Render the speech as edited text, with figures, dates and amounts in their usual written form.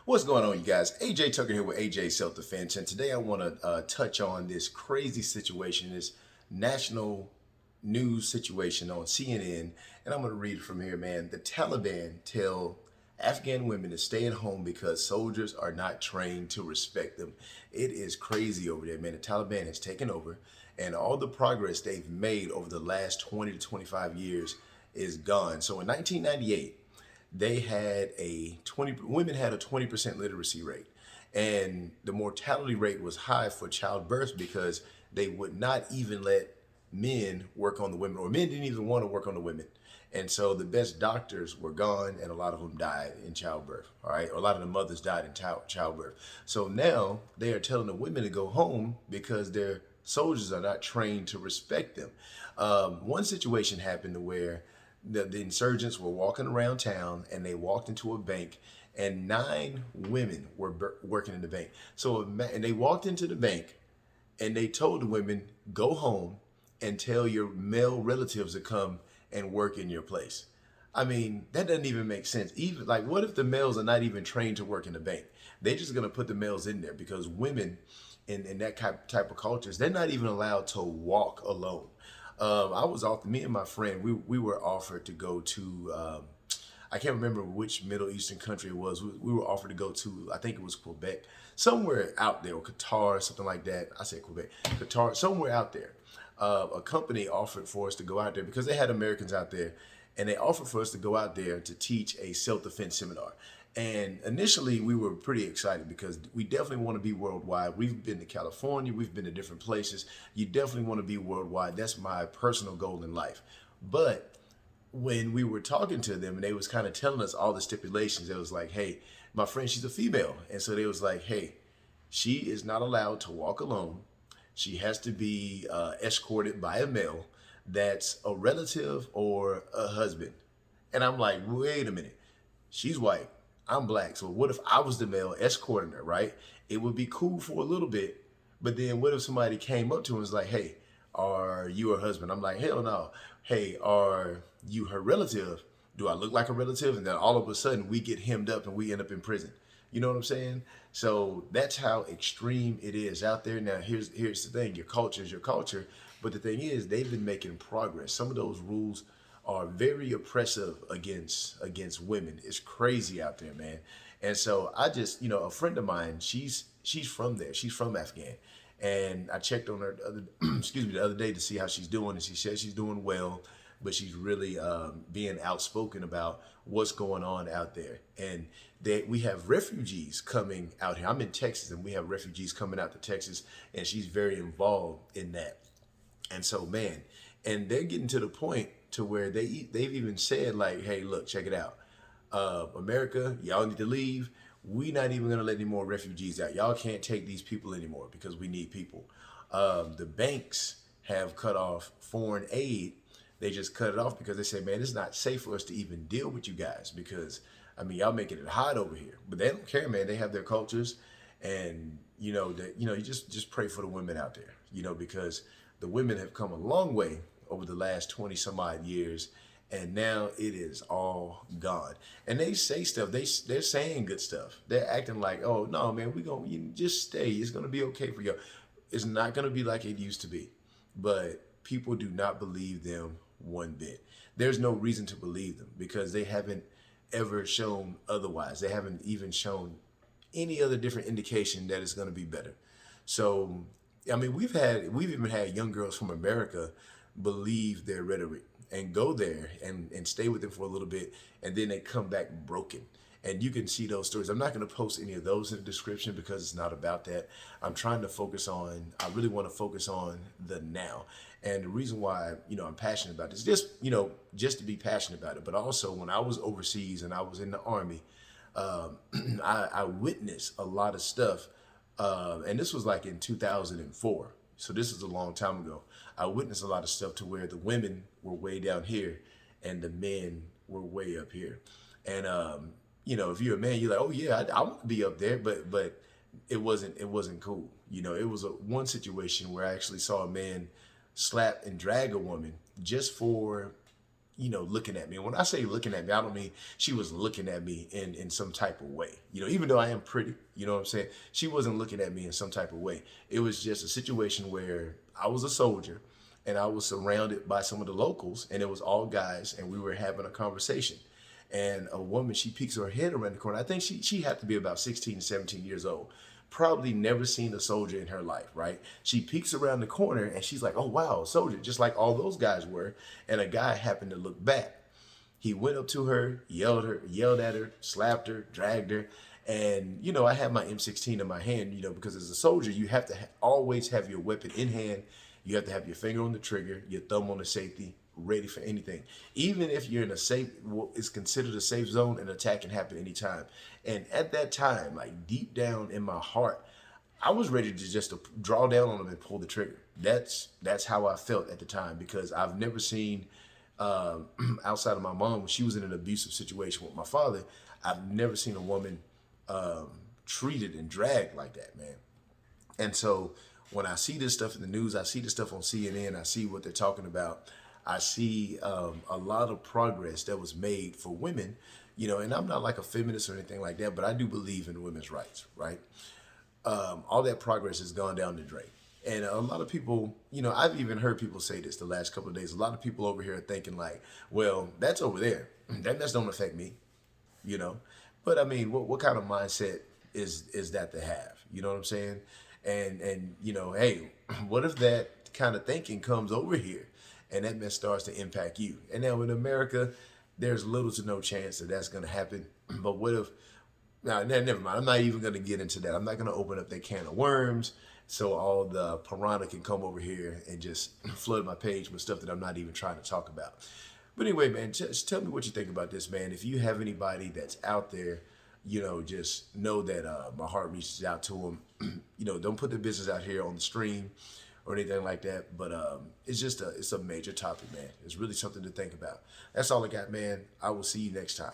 What's going on, you guys? AJ Tucker here with AJ Self Defense, and today I want to touch on this crazy situation, this national news situation on CNN, and I'm going to read it from here, man. The Taliban tell Afghan women to stay at home because soldiers are not trained to respect them. It is crazy over there, man. The Taliban has taken over, and all the progress they've made over the last 20 to 25 years is gone. So in 1998, they had a 20 women had a 20% literacy rate, and the mortality rate was high for childbirth because they would not even let men work on the women, or men didn't even want to work on the women. And so the best doctors were gone, and a lot of them died in childbirth. All right, or a lot of the mothers died in childbirth. So now they are telling the women to go home because their soldiers are not trained to respect them. One situation happened where the insurgents were walking around town, and they walked into a bank, and 9 women were working in the bank. So, and they walked into the bank, and they told the women, go home and tell your male relatives to come and work in your place. I mean, that doesn't even make sense. Even like, what if the males are not even trained to work in the bank? They're just gonna put the males in there because women in that type of cultures, they're not even allowed to walk alone. I was off. Me and my friend, we were offered to go to. I can't remember which Middle Eastern country it was. We were offered to go to. I think it was Quebec, somewhere out there, or Qatar, something like that. I said Quebec, Qatar, somewhere out there. A company offered for us to go out there because they had Americans out there, and they offered for us to go out there to teach a self-defense seminar. And initially, we were pretty excited because we definitely want to be worldwide. We've been to California, we've been to different places. You definitely want to be worldwide. That's my personal goal in life. But when we were talking to them and they was kind of telling us all the stipulations, it was like, hey, my friend, she's a female. And so they was like, hey, she is not allowed to walk alone. She has to be escorted by a male that's a relative or a husband. And I'm like, wait a minute. She's white. I'm black. So what if I was the male escorting her, right? It would be cool for a little bit. But then what if somebody came up to her and was like, hey, are you her husband? I'm like, hell no. Hey, are you her relative? Do I look like a relative? And then all of a sudden we get hemmed up and we end up in prison. You know what I'm saying? So that's how extreme it is out there. Now, here's the thing. Your culture is your culture. But the thing is, they've been making progress. Some of those rules are very oppressive against women. It's crazy out there, man. And so I just, a friend of mine, she's from there. She's from Afghan. And I checked on her the other day to see how she's doing, and she says she's doing well, but she's really being outspoken about what's going on out there. And we have refugees coming out here. I'm in Texas, and we have refugees coming out to Texas, and she's very involved in that. And so, man, and they're getting to the point to where they've even said, like, hey, look, check it out. America, y'all need to leave. We're not even going to let any more refugees out. Y'all can't take these people anymore because we need people. The banks have cut off foreign aid. They just cut it off because they say, man, it's not safe for us to even deal with you guys because, I mean, y'all making it hot over here. But they don't care, man. They have their cultures. And, you just pray for the women out there, because the women have come a long way over the last 20 some odd years, and now it is all gone. And they say stuff, they're saying good stuff. They're acting like, oh no, man, you just stay. It's gonna be okay for you. It's not gonna be like it used to be. But people do not believe them one bit. There's no reason to believe them because they haven't ever shown otherwise. They haven't even shown any other different indication that it's gonna be better. So, I mean, we've even had young girls from America believe their rhetoric and go there and stay with them for a little bit, and then they come back broken. And you can see those stories. I'm not going to post any of those in the description because it's not about that. I really want to focus on the now. And the reason why, I'm passionate about this, just to be passionate about it, but also when I was overseas and I was in the Army, I witnessed a lot of stuff. And this was like in 2004. So this is a long time ago. I witnessed a lot of stuff to where the women were way down here and the men were way up here. And, if you're a man, you're like, oh yeah, I want to be up there, but it wasn't cool. It was one situation where I actually saw a man slap and drag a woman just for looking at me. And when I say looking at me, I don't mean she was looking at me in some type of way. Even though I am pretty, you know what I'm saying? She wasn't looking at me in some type of way. It was just a situation where I was a soldier and I was surrounded by some of the locals, and it was all guys, and we were having a conversation. And a woman, she peeks her head around the corner. I think she had to be about 16, 17 years old. Probably never seen a soldier in her life, right? She peeks around the corner and she's like, oh, wow, a soldier, just like all those guys were. And a guy happened to look back. He went up to her, yelled at her, slapped her, dragged her. And, I had my M16 in my hand, because as a soldier, you have to always have your weapon in hand. You have to have your finger on the trigger, your thumb on the safety, ready for anything. Even if you're in a safe, what is considered a safe zone, an attack can happen anytime. And at that time, like deep down in my heart, I was ready to just to draw down on them and pull the trigger. That's how I felt at the time, because I've never seen, outside of my mom, when she was in an abusive situation with my father, I've never seen a woman treated and dragged like that, man. And so when I see this stuff in the news, I see this stuff on CNN, I see what they're talking about. I see a lot of progress that was made for women, and I'm not like a feminist or anything like that, but I do believe in women's rights, right? All that progress has gone down the drain. And a lot of people, I've even heard people say this the last couple of days. A lot of people over here are thinking like, well, that's over there. That mess don't affect me, you know? But I mean, what kind of mindset is that to have? You know what I'm saying? And hey, what if that kind of thinking comes over here and that mess starts to impact you? And now in America, there's little to no chance that that's going to happen. But what if, now, never mind. I'm not even going to get into that. I'm not going to open up that can of worms so all the piranha can come over here and just flood my page with stuff that I'm not even trying to talk about. But anyway, man, just tell me what you think about this, man. If you have anybody that's out there, just know that my heart reaches out to them. Don't put their business out here on the stream or anything like that. But it's a major topic, man. It's really something to think about. That's all I got, man. I will see you next time.